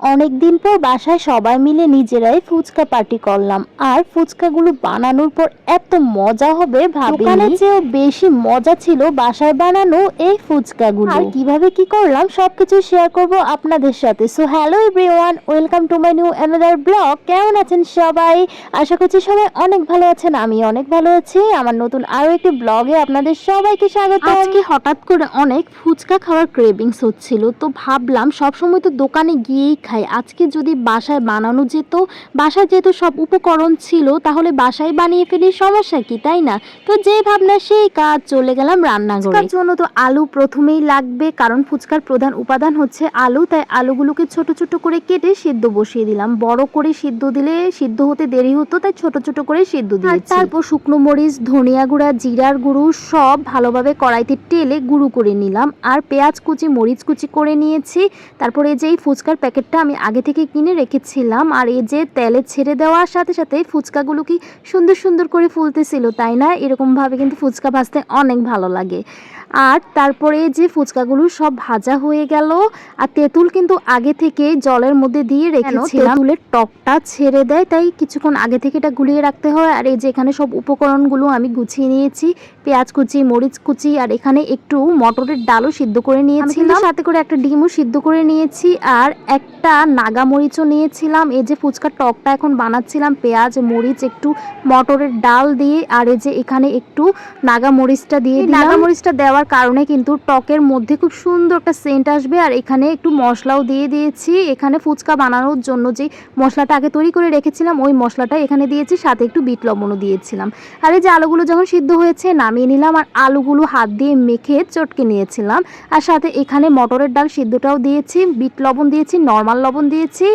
অনেকদিন পর বাসায় সবাই মিলে নিজেরাই ফুচকা পার্টি করলাম। আর ফুচকাগুলো বানানোর পর এত মজা হবে ভাবিনি। দোকানের চেয়েও বেশি মজা ছিল বাসায় বানানো এই ফুচকাগুলো। আর কিভাবে কি করলাম সবকিছু শেয়ার করব আপনাদের সাথে। So hello everyone, welcome to my new another blog. কেমন আছেন সবাই? আশা করছি সবাই অনেক ভালো আছেন, আমি অনেক ভালো আছি। আমার নতুন আরো একটি ব্লগে আপনাদের সবাইকে স্বাগত। আজকে হঠাৎ করে অনেক ফুচকা খাওয়ার ক্রেভিংস হচ্ছিল, তো ভাবলাম সবসময় তো দোকানে গিয়েই খাই, আজকে যদি বাসায় বানানো যেত। বাসায় যেহেতু সব উপকরণ ছিল তাহলে বাসায় বানিয়ে ফেলি, সমস্যা কি, তাই না? তো যে ভাবনা সেই কাজ, চলে গেলাম রান্নাঘরে। তার জন্য তো আলু প্রথমেই লাগবে, কারণ ফুচকার প্রধান উপাদান হচ্ছে আলু। তাই আলুগুলোকে ছোট ছোট করে কেটে সিদ্ধ বসিয়ে দিলাম। বড় করে সিদ্ধ দিলে সিদ্ধ হতে দেরি হতো, তাই ছোট ছোট করে সিদ্ধ দিয়েছি। তারপর শুকনো মরিচ, ধনিয়া গুঁড়া, জিরার গুঁড়ো সব ভালোভাবে কড়াইতে টেলে গুঁড়ো করে নিলাম। আর পেঁয়াজ কুচি, মরিচ কুচি করে নিয়েছি। তারপরে এই যে এই ফুচকার প্যাকেটটা আমি আগে থেকে কিনে রেখেছিলাম। আর এই যে তেলে ছেড়ে দেওয়ার সাথে সাথে ফুচকাগুলো কি সুন্দর সুন্দর করে ফুলতেছিল, তাই না? এরকমভাবে কিন্তু ফুচকা ভাজতে অনেক ভালো লাগে। আর তারপরে যে ফুচকাগুলো সব ভাজা হয়ে গেল। আর তেঁতুল কিন্তু আগে থেকে জলের মধ্যে দিয়ে রেখেছিলাম, তেঁতুলের টকটা ছেড়ে দেয়, তাই কিছুক্ষণ আগে থেকে এটা গুলিয়ে রাখতে হয়। আর এই যে এখানে সব উপকরণগুলো আমি গুছিয়ে নিয়েছি, পেঁয়াজ কুচি, মরিচ কুচি, আর এখানে একটু মটরের ডালও সিদ্ধ করে নিয়েছিলাম, সাথে করে একটা ডিমও সিদ্ধ করে নিয়েছি, আর একটা নাগা মরিচও নিয়েছিলাম। এই যে ফুচকার টকটা এখন বানাচ্ছিলাম পেঁয়াজ, মরিচ, একটু মটরের ডাল দিয়ে। আর এই যে এখানে একটু নাগা মরিচটা দিয়ে দিলাম। নাগা মরিচটা দেওয়ার কারণে কিন্তু টকের মধ্যে খুব সুন্দর একটা সেন্ট আসবে। আর এখানে একটু মশলাও দিয়ে দিয়েছি। এখানে ফুচকা বানানোর জন্য যে মশলাটা আগে তৈরি করে রেখেছিলাম ওই মশলাটা এখানে দিয়েছি, সাথে একটু বিট লবণও দিয়েছিলাম। আর এই যে আলুগুলো যখন সিদ্ধ হয়েছে নামিয়ে নিলাম, আর আলুগুলো হাত দিয়ে মেখে চটকে নিয়েছিলাম। আর সাথে এখানে মটরের ডাল সিদ্ধটাও দিয়েছি, বিট লবণ দিয়েছি, নর্মাল লবণ দিয়েছি,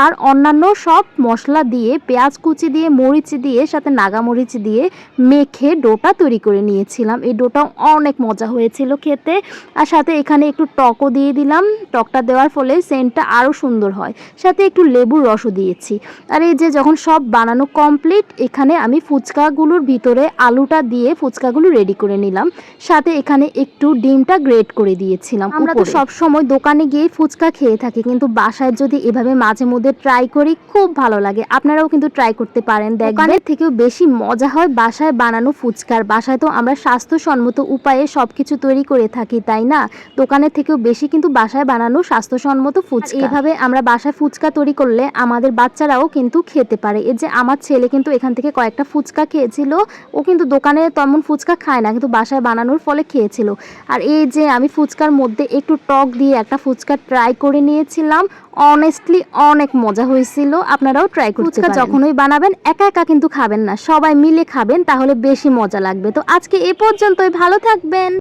আর অন্যান্য সব মশলা দিয়ে, পেঁয়াজ কুচি দিয়ে, মরিচ দিয়ে, সাথে নাগা মরিচ দিয়ে মেখে ডোটা তৈরি করে নিয়েছিলাম। এই ডোটাও অনেক মজা হয়েছিল খেতে। আর সাথে এখানে একটু টকও দিয়ে দিলাম, টকটা দেওয়ার ফলে সেন্টটা আরও সুন্দর হয়। সাথে একটু লেবুর রসও দিয়েছি। আর এই যে যখন সব বানানো কমপ্লিট, এখানে আমি ফুচকাগুলোর ভিতরে আলুটা দিয়ে ফুচকাগুলো রেডি করে নিলাম। সাথে এখানে একটু ডিমটা গ্রেট করে দিয়েছিলাম। আমরা তো সব সময় দোকানে গিয়ে ফুচকা খেয়ে থাকি, কিন্তু বাসায় যদি এভাবে মাঝে মধ্যে ট্রাই করি খুব ভালো লাগে। আপনারাও কিন্তু ট্রাই করতে পারেন, দোকানের থেকেও বেশি মজা হয় বাসায় বানানো ফুচকার। বাসায় তো আমরা স্বাস্থ্যসম্মত উপায়ে সবকিছু তৈরি করে থাকি, তাই না? দোকানের থেকেও বেশি কিন্তু বাসায় বানানো স্বাস্থ্যসম্মত ফুচকা। এইভাবে আমরা বাসায় ফুচকা তৈরি করলে আমাদের বাচ্চারাও কিন্তু খেতে পারে। এই যে আমার ছেলে কিন্তু এখান থেকে কয়েকটা ফুচকা খেয়েছিল। ও কিন্তু দোকানে তেমন ফুচকা খায় না, কিন্তু বাসায় বানানোর ফলে খেয়েছিল। আর এই যে আমি ফুচকার মধ্যে একটু টক দিয়ে একটা ফুচকা ট্রাই করে নিয়েছিলাম। অনেস্টলি অনেক মজা হয়েছিল, আপনারাও ট্রাই করতে পারেন। যখনই বানাবেন একা একা কিন্তু খাবেন না, সবাই মিলে খাবেন, তাহলে বেশি মজা লাগবে। তো আজকে এ পর্যন্তই, ভালো থাকবেন।